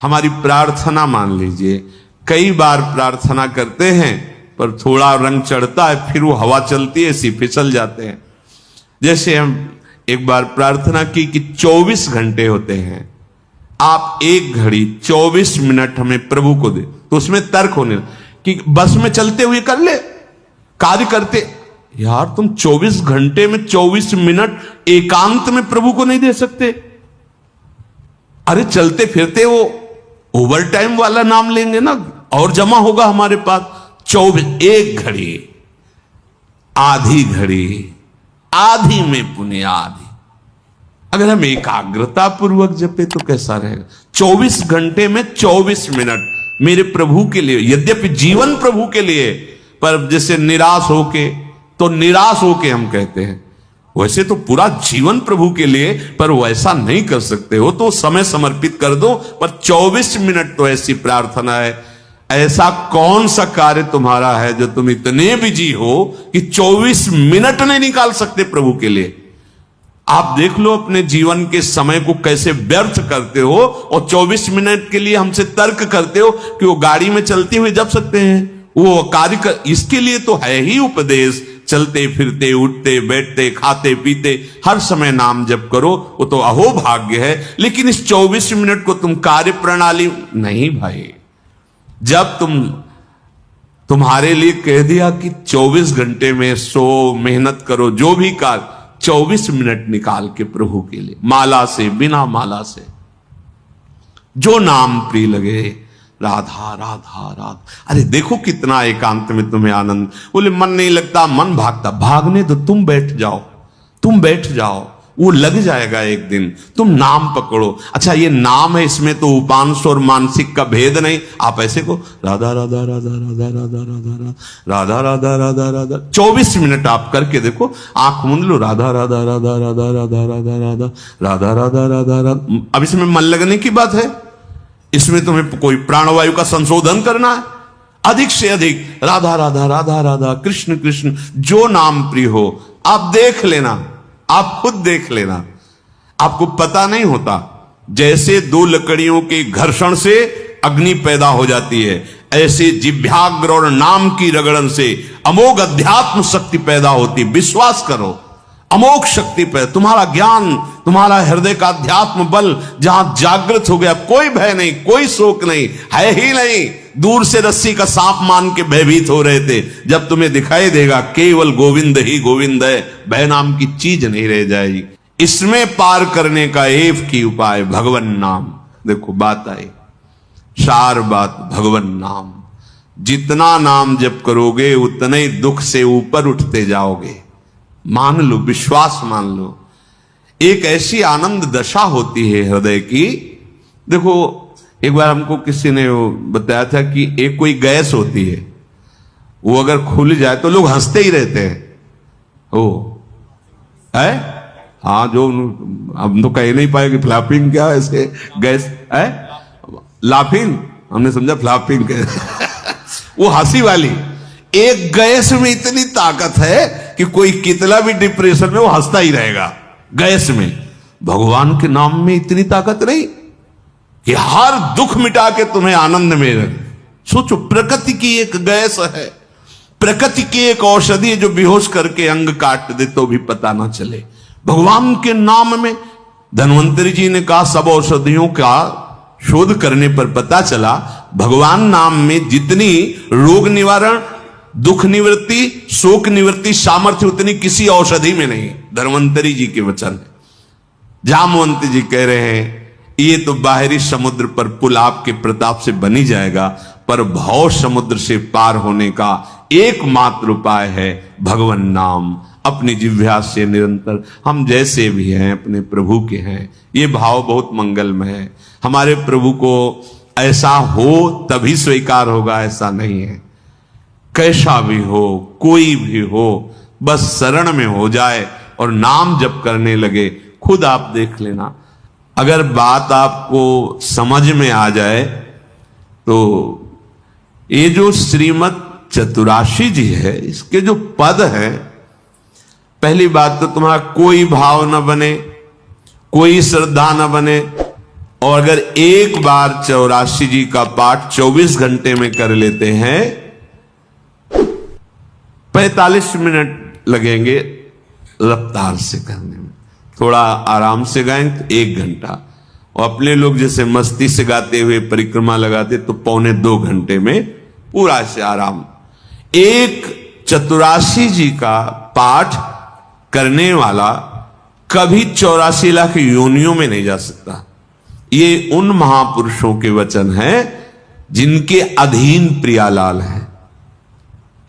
हमारी प्रार्थना मान लीजिए, कई बार प्रार्थना करते हैं पर थोड़ा रंग चढ़ता है, फिर वो हवा चलती है, ऐसी फिसल जाते हैं। जैसे हम एक बार प्रार्थना की कि 24 घंटे होते हैं, आप एक घड़ी 24 मिनट हमें प्रभु को दे, तो उसमें तर्क होने कि बस में चलते हुए कर ले, कार्य करते। यार तुम 24 घंटे में 24 मिनट एकांत में प्रभु को नहीं दे सकते? अरे चलते फिरते वो ओवर टाइम वाला नाम लेंगे ना, और जमा होगा हमारे पास। 24, एक घड़ी, आधी घड़ी, आधी में पुण्य आधी। अगर हम एकाग्रता पूर्वक जपे तो कैसा रहेगा? 24 घंटे में 24 मिनट मेरे प्रभु के लिए, यद्यपि जीवन प्रभु के लिए, पर जैसे निराश होके, तो निराश होके हम कहते हैं, वैसे तो पूरा जीवन प्रभु के लिए, पर वैसा नहीं कर सकते हो तो समय समर्पित कर दो, पर 24 मिनट तो ऐसी प्रार्थना है। ऐसा कौन सा कार्य तुम्हारा है जो तुम इतने बिजी हो कि 24 मिनट नहीं निकाल सकते प्रभु के लिए? आप देख लो अपने जीवन के समय को कैसे व्यर्थ करते हो, और 24 मिनट के लिए हमसे तर्क करते हो कि वो गाड़ी में चलते हुए जप सकते हैं, वो कार्य कर। इसके लिए तो है ही उपदेश, चलते फिरते उठते बैठते खाते पीते हर समय नाम जप करो, वो तो अहो भाग्य है। लेकिन इस 24 मिनट को तुम कार्य प्रणाली नहीं भाई। जब तुम्हारे लिए कह दिया कि 24 घंटे में सो मेहनत करो, जो भी कार्य, 24 मिनट निकाल के प्रभु के लिए, माला से, बिना माला से, जो नाम प्रिय लगे, राधा राधा राधा। अरे देखो कितना एकांत में तुम्हें आनंद। बोले मन नहीं लगता, मन भागता, भागने तो तुम बैठ जाओ, तुम बैठ जाओ, वो लग जाएगा एक दिन। तुम नाम पकड़ो। अच्छा ये नाम है, इसमें तो उपांश और मानसिक का भेद नहीं। आप ऐसे को राधा राधा राधा राधा राधा राधा राधा राधा राधा राधा 24 मिनट आप करके देखो, आंख मूंद लो, राधा राधा राधा राधा राधा राधा राधा राधा राधा राधा राधा। अब इसमें मन लगने की बात है, इसमें तुम्हें कोई प्राणवायु का संशोधन करना है। अधिक से अधिक राधा राधा राधा राधा, कृष्ण कृष्ण, जो नाम प्रिय हो। आप देख लेना, आप खुद देख लेना, आपको पता नहीं होता। जैसे दो लकड़ियों के घर्षण से अग्नि पैदा हो जाती है, ऐसे जिभ्याग्र और नाम की रगड़न से अमोघ अध्यात्म शक्ति पैदा होती। विश्वास करो, अमोघ शक्ति पे तुम्हारा ज्ञान, तुम्हारा हृदय का अध्यात्म बल जहां जागृत हो गया, कोई भय नहीं, कोई शोक नहीं, है ही नहीं। दूर से रस्सी का सांप मान के भयभीत हो रहे थे, जब तुम्हें दिखाई देगा केवल गोविंद ही गोविंद है, भय नाम की चीज नहीं रह जाएगी। इसमें पार करने का एक ही उपाय, भगवन नाम। देखो बात आई, सार बात भगवन नाम। जितना नाम जप करोगे उतने ही दुख से ऊपर उठते जाओगे। मान लो, विश्वास मान लो। एक ऐसी आनंद दशा होती है हृदय की। देखो एक बार हमको किसी ने बताया था कि एक कोई गैस होती है, वो अगर खुल जाए तो लोग हंसते ही रहते हैं। ओ है, हाँ, जो हम तो कह नहीं पाए कि फ्लैपिंग क्या ऐसे गैस है, लाफिंग, हमने समझा फ्लैपिंग वो हंसी वाली। एक गैस में इतनी ताकत है कि कोई कितना भी डिप्रेशन में वो हंसता ही रहेगा। गैस में, भगवान के नाम में इतनी ताकत नहीं कि हर दुख मिटा के तुम्हें आनंद में रहे। सोचो, प्रकृति की एक गैस है, प्रकृति की एक औषधि जो बेहोश करके अंग काट दे तो भी पता ना चले। भगवान के नाम में, धन्वंतरी जी ने कहा, सब औषधियों का शोध करने पर पता चला भगवान नाम में जितनी रोग निवारण, दुख निवृत्ति, शोक निवृत्ति सामर्थ्य उतनी किसी औषधि में नहीं। धन्वंतरी जी के वचन है। जामवंत जी कह रहे हैं, ये तो बाहरी समुद्र पर पुल आपके प्रताप से बनी जाएगा, पर भव समुद्र से पार होने का एकमात्र उपाय है भगवन नाम। अपनी जिह्वा से निरंतर, हम जैसे भी हैं अपने प्रभु के हैं। ये भाव बहुत मंगलमय है। हमारे प्रभु को ऐसा हो तभी स्वीकार होगा, ऐसा नहीं है। कैसा भी हो, कोई भी हो, बस शरण में हो जाए और नाम जप करने लगे। खुद आप देख लेना, अगर बात आपको समझ में आ जाए तो ये जो श्रीमद् चतुराशी जी है, इसके जो पद है, पहली बात तो तुम्हारा कोई भाव न बने, कोई श्रद्धा न बने, और अगर एक बार 84 जी का पाठ 24 घंटे में कर लेते हैं, 45 मिनट लगेंगे रफ्तार से करने में, थोड़ा आराम से गाएं तो 1 घंटा, और अपने लोग जैसे मस्ती से गाते हुए परिक्रमा लगाते तो 1.25 घंटे में पूरा से आराम। एक 84 जी का पाठ करने वाला कभी 84 लाख योनियों में नहीं जा सकता। ये उन महापुरुषों के वचन हैं जिनके अधीन प्रियालाल है।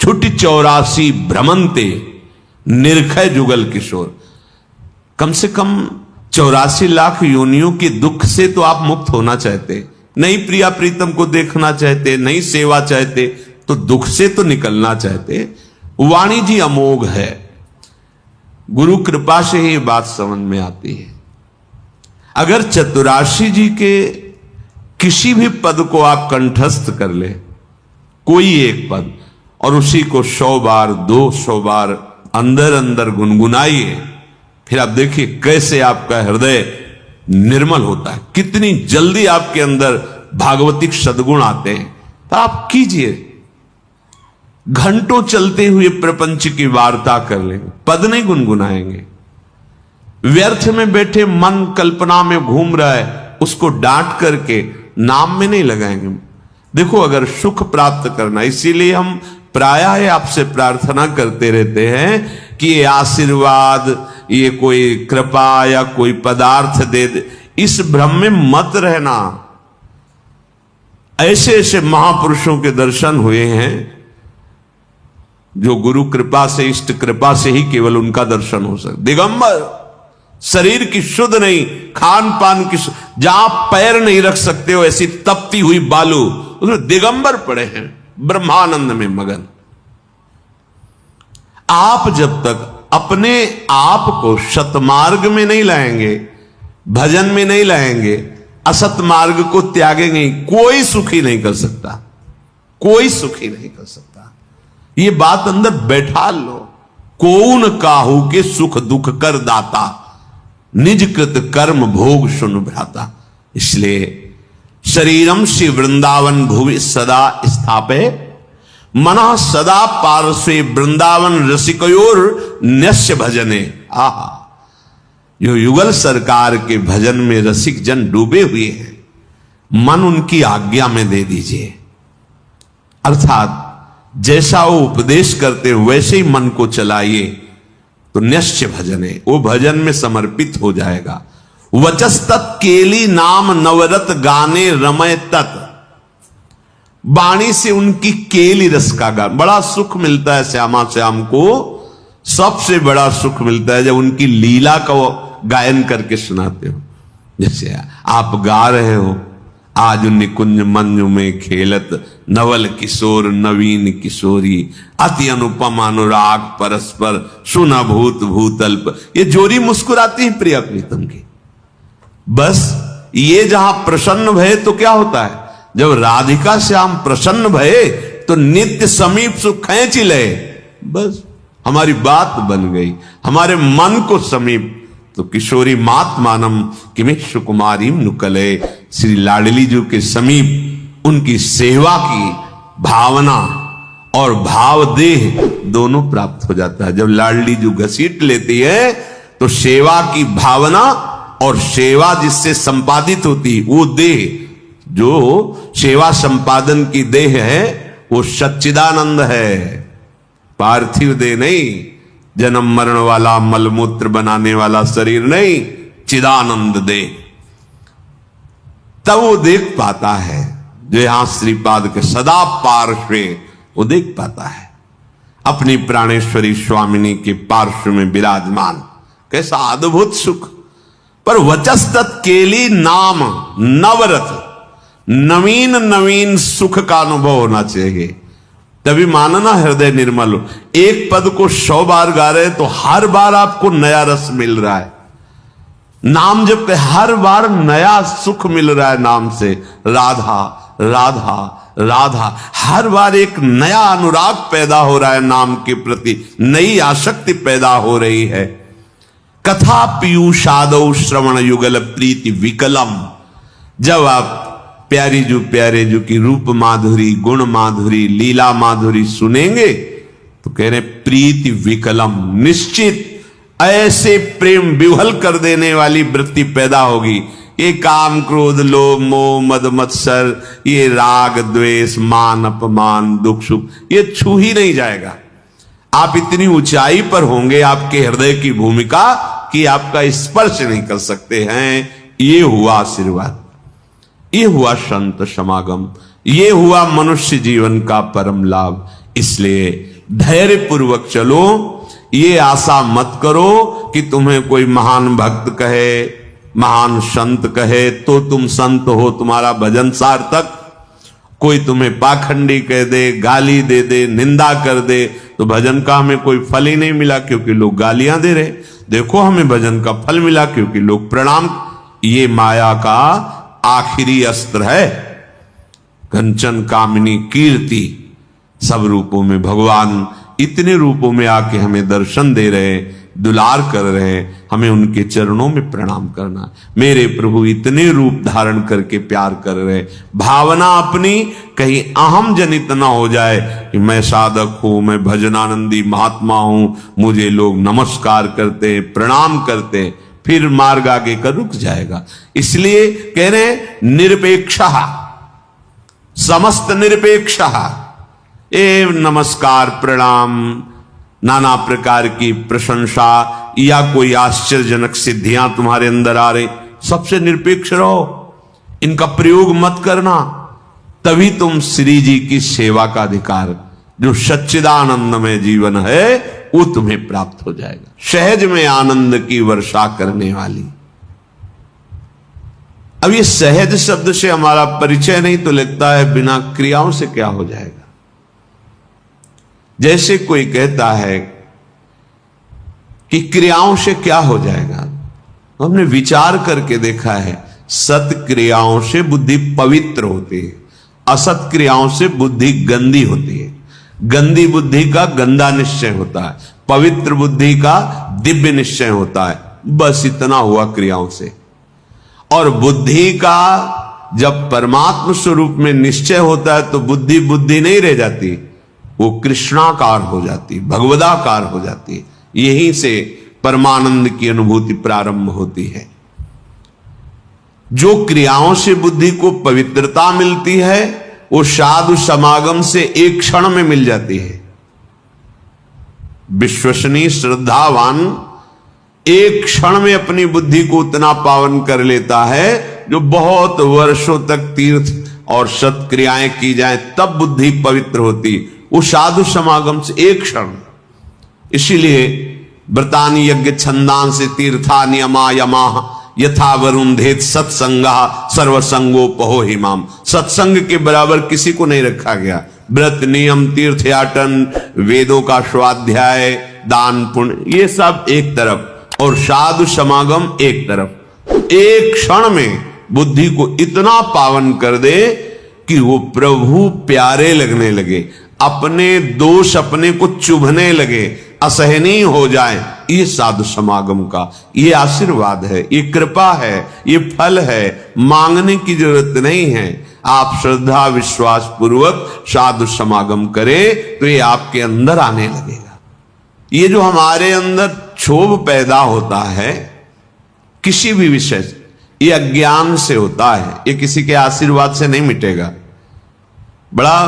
छुट 84 भ्रमंते निर्खय जुगल किशोर। कम से कम 84 लाख योनियों के दुख से तो आप मुक्त होना चाहते, नहीं प्रिया प्रीतम को देखना चाहते, नहीं सेवा चाहते, तो दुख से तो निकलना चाहते। वाणी जी अमोघ है, गुरु कृपा से ही बात समझ में आती है। अगर 84 जी के किसी भी पद को आप कंठस्थ कर ले, कोई एक पद, और उसी को 100 बार 200 बार अंदर अंदर गुनगुनाइए, फिर आप देखिए कैसे आपका हृदय निर्मल होता है, कितनी जल्दी आपके अंदर भागवतिक सद्गुण आते हैं। तो आप कीजिए, घंटों चलते हुए प्रपंच की वार्ता कर लेंगे, पद नहीं गुनगुनाएंगे। व्यर्थ में बैठे मन कल्पना में घूम रहा है, उसको डांट करके नाम में नहीं लगाएंगे। देखो, अगर सुख प्राप्त करना, इसीलिए हम प्रायः आपसे प्रार्थना करते रहते हैं कि ये आशीर्वाद, ये कोई कृपा या कोई पदार्थ दे दे, इस भ्रम में मत रहना। ऐसे ऐसे महापुरुषों के दर्शन हुए हैं जो गुरु कृपा से, इष्ट कृपा से ही केवल उनका दर्शन हो सकता। दिगंबर, शरीर की शुद्ध नहीं, खान पान की, जहां पैर नहीं रख सकते हो ऐसी तपती हुई बालू, उसमें दिगंबर पड़े हैं ब्रह्मानंद में मगन। आप जब तक अपने आप को सतमार्ग में नहीं लाएंगे, भजन में नहीं लाएंगे, असत मार्ग को त्यागेंगे, कोई सुखी नहीं कर सकता, कोई सुखी नहीं कर सकता। ये बात अंदर बैठा लो। कौन काहू के सुख दुख कर दाता, निज कृत कर्म भोग सुन भ्राता। इसलिए शरीरम श्री वृंदावन भुवि सदा स्थापे, मना सदा पार्श्वे वृंदावन रसिकयोर न्यस्य भजने। आहा, जो युगल सरकार के भजन में रसिक जन डूबे हुए हैं, मन उनकी आज्ञा में दे दीजिए। अर्थात जैसा वो उपदेश करते हैं वैसे ही मन को चलाइए, तो निश्चय भजन है, वो भजन में समर्पित हो जाएगा। वचस्तत् केली नाम नवरत गाने रमय तत्। वाणी से उनकी केली रस का गान, बड़ा सुख मिलता है श्यामा श्याम को, सबसे बड़ा सुख मिलता है जब उनकी लीला का गायन करके सुनाते हो। जैसे आप गा रहे हो, आज निकुंज मंजु में खेलत नवल किशोर नवीन किशोरी, अति अनुपम अनुराग परस्पर सुना भूत भूतल्प। ये जोरी मुस्कुराती है प्रिया प्रीतम की। बस ये जहां प्रसन्न भये तो क्या होता है, जब राधिका श्याम प्रसन्न भये तो नित्य समीप सुख खींच ले। बस हमारी बात बन गई, हमारे मन को समीप। तो किशोरी मात मानम किमेश कुमारी नुकले, श्री लाडली जी के समीप उनकी सेवा की भावना और भाव देह दोनों प्राप्त हो जाता है। जब लाडली जी घसीट लेती है तो सेवा की भावना और सेवा जिससे संपादित होती, वो देह, जो सेवा संपादन की देह है, वो सच्चिदानंद है, पार्थिव देह नहीं, जन्म मरण वाला मलमूत्र बनाने वाला शरीर नहीं, चिदानंद दे। तब वो देख पाता है, जो यहां श्रीपाद के सदा पार्श्वे, वो देख पाता है अपनी प्राणेश्वरी स्वामिनी के पार्श्व में विराजमान। कैसा अद्भुत सुख। पर वचस्तत् केली नाम नवरत, नवीन नवीन सुख का अनुभव होना चाहिए, तभी मानना हृदय निर्मल हो। एक पद को 100 बार गा रहे तो हर बार आपको नया रस मिल रहा है। नाम जब पे हर बार नया सुख मिल रहा है नाम से, राधा राधा राधा, हर बार एक नया अनुराग पैदा हो रहा है नाम के प्रति, नई आसक्ति पैदा हो रही है। कथा पीयूषादौ श्रवण युगल प्रीति विकलम, जब आप प्यारे जू की रूप माधुरी, गुण माधुरी, लीला माधुरी सुनेंगे तो कह रहे प्रीति विकलम, निश्चित ऐसे प्रेम विह्वल कर देने वाली वृत्ति पैदा होगी। ये काम क्रोध लोभ मोह मद मत्सर, ये राग द्वेष मान अपमान दुख सुख, ये छू ही नहीं जाएगा। आप इतनी ऊंचाई पर होंगे आपके हृदय की भूमिका कि आपका स्पर्श नहीं कर सकते हैं। ये हुआ आशीर्वाद, ये हुआ संत समागम, ये हुआ मनुष्य जीवन का परम लाभ। इसलिए धैर्य पूर्वक चलो, ये आशा मत करो कि तुम्हें कोई महान भक्त कहे, महान संत कहे तो तुम संत हो, तुम्हारा भजन सार्थक। कोई तुम्हें पाखंडी कह दे, गाली दे दे, निंदा कर दे तो भजन का हमें कोई फल ही नहीं मिला क्योंकि लोग गालियां दे रहे। देखो हमें भजन का फल मिला क्योंकि लोग प्रणाम। ये माया का आखिरी अस्त्र है। कंचन कामिनी कीर्ति, सब रूपों में भगवान इतने रूपों में आके हमें दर्शन दे रहे, दुलार कर रहे, हमें उनके चरणों में प्रणाम करना। मेरे प्रभु इतने रूप धारण करके प्यार कर रहे, भावना अपनी कहीं अहम जनित ना हो जाए कि मैं साधक हूं, मैं भजनानंदी महात्मा हूं, मुझे लोग नमस्कार करते प्रणाम करते, फिर मार्ग आगे का रुक जाएगा। इसलिए कह रहे निरपेक्षः, समस्त निरपेक्षः। ए नमस्कार प्रणाम, नाना प्रकार की प्रशंसा या कोई आश्चर्यजनक सिद्धियां तुम्हारे अंदर आ रही, सबसे निरपेक्ष रहो, इनका प्रयोग मत करना। तभी तुम श्री जी की सेवा का अधिकार, जो सच्चिदानंदमय जीवन है, वो तुम्हें प्राप्त हो जाएगा। सहज में आनंद की वर्षा करने वाली। अब ये सहज शब्द से हमारा परिचय नहीं तो लगता है बिना क्रियाओं से क्या हो जाएगा। जैसे कोई कहता है कि क्रियाओं से क्या हो जाएगा, हमने विचार करके देखा है, सत क्रियाओं से बुद्धि पवित्र होती है, असत क्रियाओं से बुद्धि गंदी होती है। गंदी बुद्धि का गंदा निश्चय होता है, पवित्र बुद्धि का दिव्य निश्चय होता है। बस इतना हुआ क्रियाओं से। और बुद्धि का जब परमात्म स्वरूप में निश्चय होता है तो बुद्धि बुद्धि नहीं रह जाती, वो कृष्णाकार हो जाती, भगवदाकार हो जाती। यहीं से परमानंद की अनुभूति प्रारंभ होती है। जो क्रियाओं से बुद्धि को पवित्रता मिलती है वो साधु समागम से एक क्षण में मिल जाती है। विश्वसनीय श्रद्धावान एक क्षण में अपनी बुद्धि को उतना पावन कर लेता है जो बहुत वर्षों तक तीर्थ और सत्क्रियाएं की जाए तब बुद्धि पवित्र होती, वो साधु समागम से एक क्षण। इसीलिए व्रतानि यज्ञ छंदांसि तीर्था नियमा यमा यथा वरुंधेत सत्संगा सर्वसंगोपहो हिमाम। सत्संग के बराबर किसी को नहीं रखा गया। व्रत नियम तीर्थयाटन वेदों का स्वाध्याय दान पुण्य ये सब एक तरफ और साधु समागम एक तरफ। एक क्षण में बुद्धि को इतना पावन कर दे कि वो प्रभु प्यारे लगने लगे, अपने दोष अपने को चुभने लगे, असहनीय हो जाए। ये साधु समागम का ये आशीर्वाद है, ये कृपा है, ये फल है। मांगने की जरूरत नहीं है। आप श्रद्धा विश्वास पूर्वक साधु समागम करें तो ये आपके अंदर आने लगेगा। ये जो हमारे अंदर क्षोभ पैदा होता है किसी भी विषय से, ये अज्ञान से होता है, ये किसी के आशीर्वाद से नहीं मिटेगा। बड़ा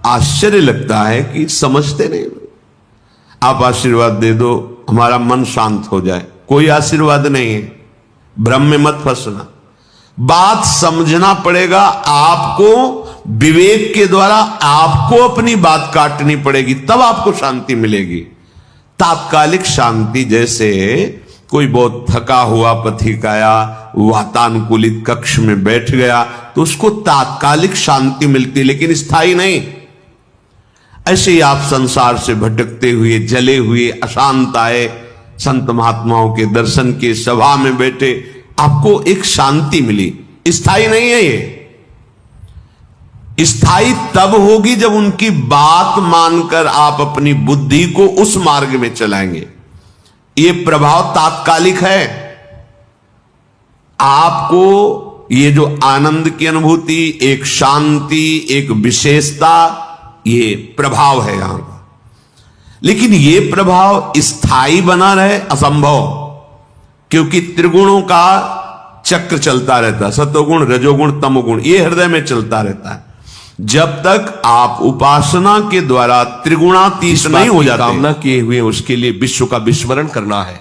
आश्चर्य लगता है कि समझते नहीं। आप आशीर्वाद दे दो हमारा मन शांत हो जाए, कोई आशीर्वाद नहीं है। भ्रम में मत फंसना, बात समझना पड़ेगा। आपको विवेक के द्वारा आपको अपनी बात काटनी पड़ेगी, तब आपको शांति मिलेगी। तात्कालिक शांति, जैसे कोई बहुत थका हुआ पथिक आया, वातानुकूलित कक्ष में बैठ गया तो उसको तात्कालिक शांति मिलती, लेकिन स्थायी नहीं। ऐसे ही आप संसार से भटकते हुए जले हुए अशांत आए, संत महात्माओं के दर्शन के सभा में बैठे, आपको एक शांति मिली, स्थायी नहीं है। ये स्थायी तब होगी जब उनकी बात मानकर आप अपनी बुद्धि को उस मार्ग में चलाएंगे। ये प्रभाव तात्कालिक है। आपको ये जो आनंद की अनुभूति, एक शांति, एक विशेषता, ये प्रभाव है यहां का। लेकिन ये प्रभाव स्थायी बना रहे असंभव, क्योंकि त्रिगुणों का चक्र चलता रहता है, सतोगुण, रजोगुण, तमोगुण, ये हृदय में चलता रहता है। जब तक आप उपासना के द्वारा त्रिगुणातीत नहीं हो जाते, कामना किए हुए उसके लिए विश्व का विस्मरण करना है।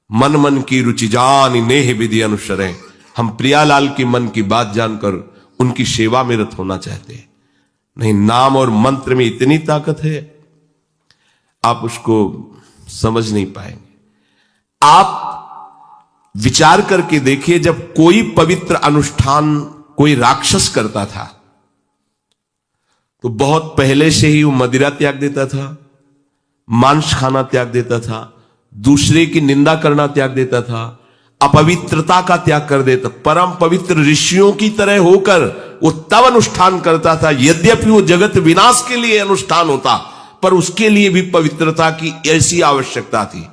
मन मन की रुचि जान नेह विधि अनुसरें। हम प्रियालाल की मन की बात जानकर उनकी सेवा में रत होना चाहते हैं। नहीं, नाम और मंत्र में इतनी ताकत है, आप उसको समझ नहीं पाएंगे। आप विचार करके देखिए, जब कोई पवित्र अनुष्ठान कोई राक्षस करता था तो बहुत पहले से ही वो मदिरा त्याग देता था, मांस खाना त्याग देता था, दूसरे की निंदा करना त्याग देता था, अपवित्रता का त्याग कर देता। परम पवित्र ऋषियों की तरह होकर वो तब अनुष्ठान करता था, यद्यपि वो जगत विनाश के लिए अनुष्ठान होता, पर उसके लिए भी पवित्रता की ऐसी आवश्यकता थी।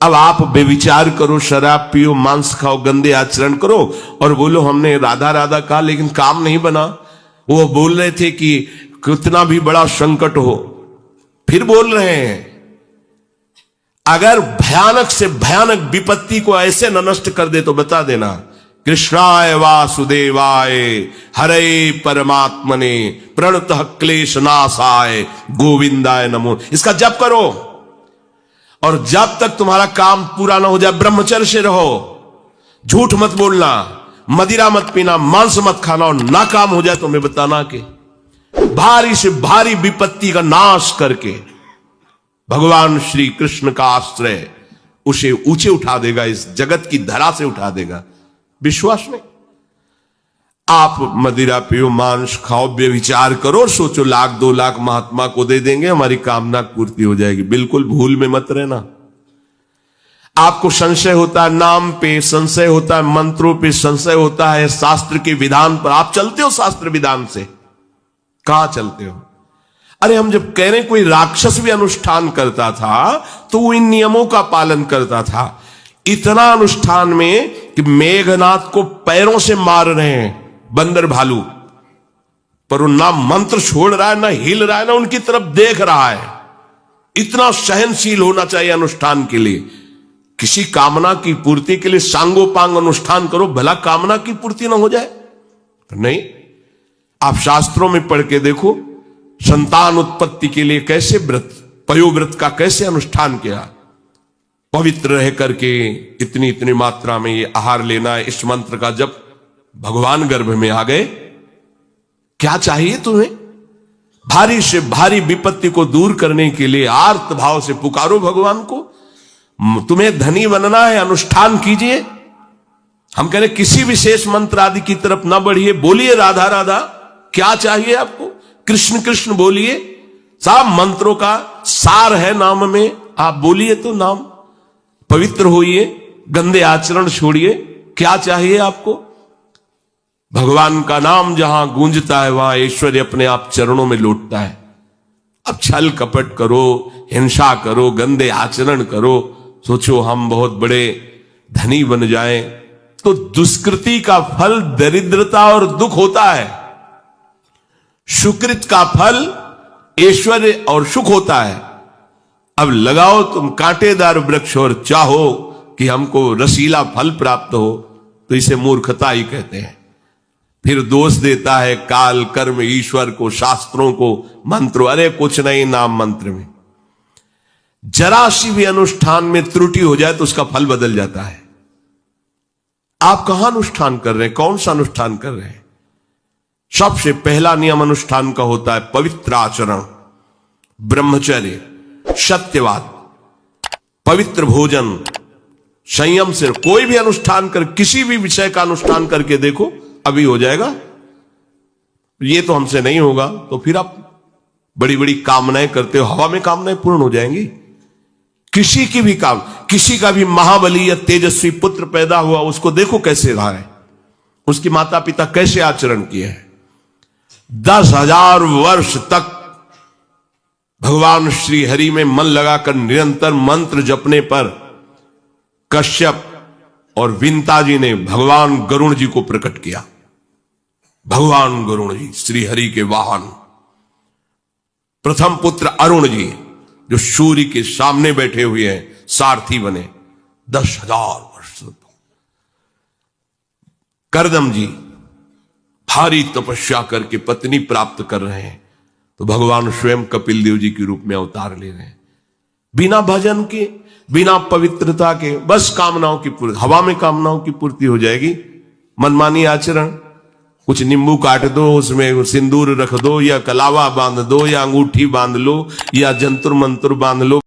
अब आप बेविचार करो, शराब पियो, मांस खाओ, गंदे आचरण करो और बोलो हमने राधा राधा कहा लेकिन काम नहीं बना। वो बोल रहे थे कि कितना भी बड़ा संकट हो, फिर बोल रहे हैं। अगर भयानक से भयानक विपत्ति को ऐसे न नष्ट कर दे तो बता देना, कृष्णाय वासुदेवाय हरे परमात्मने प्रणतः क्लेश नाशाय गोविंदाय नमो, इसका जप करो। और जब तक तुम्हारा काम पूरा ना हो जाए ब्रह्मचर्य से रहो, झूठ मत बोलना, मदिरा मत पीना, मांस मत खाना, और ना काम हो जाए तो मैं बताना कि भारी से भारी विपत्ति का नाश करके भगवान श्री कृष्ण का आश्रय उसे ऊंचे उठा देगा, इस जगत की धरा से उठा देगा। विश्वास नहीं? आप मदिरा पियो, मांस खाओ, बेविचार करो, सोचो 1,00,000 2,00,000 महात्मा को दे देंगे, हमारी कामना पूर्ति हो जाएगी। बिल्कुल भूल में मत रहना। आपको संशय होता है नाम पे, संशय होता है मंत्रों पे, संशय होता है शास्त्र के विधान पर। आप चलते हो शास्त्र विधान से? कहां चलते हो? अरे हम जब कह रहे हैं कोई राक्षस भी अनुष्ठान करता था तो वो इन नियमों का पालन करता था। इतना अनुष्ठान में कि मेघनाथ को पैरों से मार रहे हैं बंदर भालू, पर वो ना मंत्र छोड़ रहा है, ना हिल रहा है, ना उनकी तरफ देख रहा है। इतना सहनशील होना चाहिए अनुष्ठान के लिए। किसी कामना की पूर्ति के लिए सांगोपांग अनुष्ठान करो, भला कामना की पूर्ति ना हो जाए? नहीं। आप शास्त्रों में पढ़ के देखो, संतान उत्पत्ति के लिए कैसे व्रत, पयोव्रत का कैसे अनुष्ठान किया। पवित्र रह करके इतनी इतनी मात्रा में ये आहार लेना, इस मंत्र का जब भगवान गर्भ में आ गए, क्या चाहिए तुम्हें? भारी से भारी विपत्ति को दूर करने के लिए आर्त भाव से पुकारो भगवान को। तुम्हें धनी बनना है, अनुष्ठान कीजिए। हम कह रहे किसी विशेष मंत्र आदि की तरफ ना बढ़िए, बोलिए राधा राधा। क्या चाहिए आपको? कृष्ण कृष्ण बोलिए। सब मंत्रों का सार है नाम में, आप बोलिए तो नाम। पवित्र होइए, गंदे आचरण छोड़िए। क्या चाहिए आपको? भगवान का नाम जहां गूंजता है वहां ऐश्वर्य अपने आप चरणों में लौटता है। अब छल कपट करो, हिंसा करो, गंदे आचरण करो, सोचो हम बहुत बड़े धनी बन जाएं, तो दुष्कृति का फल दरिद्रता और दुख होता है। सुकृत का फल ऐश्वर्य और सुख होता है। अब लगाओ तुम कांटेदार वृक्ष और चाहो कि हमको रसीला फल प्राप्त हो, तो इसे मूर्खता ही कहते हैं। फिर दोष देता है काल, कर्म, ईश्वर को, शास्त्रों को, मंत्रों। अरे कुछ नहीं, नाम मंत्र में जरा सी भी अनुष्ठान में त्रुटि हो जाए तो उसका फल बदल जाता है। आप कहां अनुष्ठान कर रहे हैं? कौन सा अनुष्ठान कर रहे हैं? सबसे पहला नियम अनुष्ठान का होता है पवित्र आचरण, ब्रह्मचर्य, सत्यवाद, पवित्र भोजन, संयम से। कोई भी अनुष्ठान कर, किसी भी विषय का अनुष्ठान करके देखो, अभी हो जाएगा। ये तो हमसे नहीं होगा, तो फिर आप बड़ी बड़ी कामनाएं करते हो, हवा में कामनाएं पूर्ण हो जाएंगी। किसी की भी काम, किसी का भी महाबली या तेजस्वी पुत्र पैदा हुआ, उसको देखो कैसे रहा है, उसकी माता पिता कैसे आचरण किए हैं। 10,000 वर्ष तक भगवान श्री हरि में मन लगाकर निरंतर मंत्र जपने पर कश्यप और विंता जी ने भगवान गरुण जी को प्रकट किया। भगवान गरुण जी श्री हरि के वाहन, प्रथम पुत्र अरुण जी जो सूर्य के सामने बैठे हुए हैं, सारथी बने 10,000 वर्ष। करदम जी भारी तपस्या करके पत्नी प्राप्त कर रहे हैं, तो भगवान स्वयं कपिल देव जी के रूप में अवतार ले रहे हैं। बिना भजन के, बिना पवित्रता के, बस कामनाओं की पूर्ति, हवा में कामनाओं की पूर्ति हो जाएगी। मनमानी आचरण, कुछ नींबू काट दो, उसमें सिंदूर रख दो, या कलावा बांध दो, या अंगूठी बांध लो, या जंतुर मंत्र बांध लो।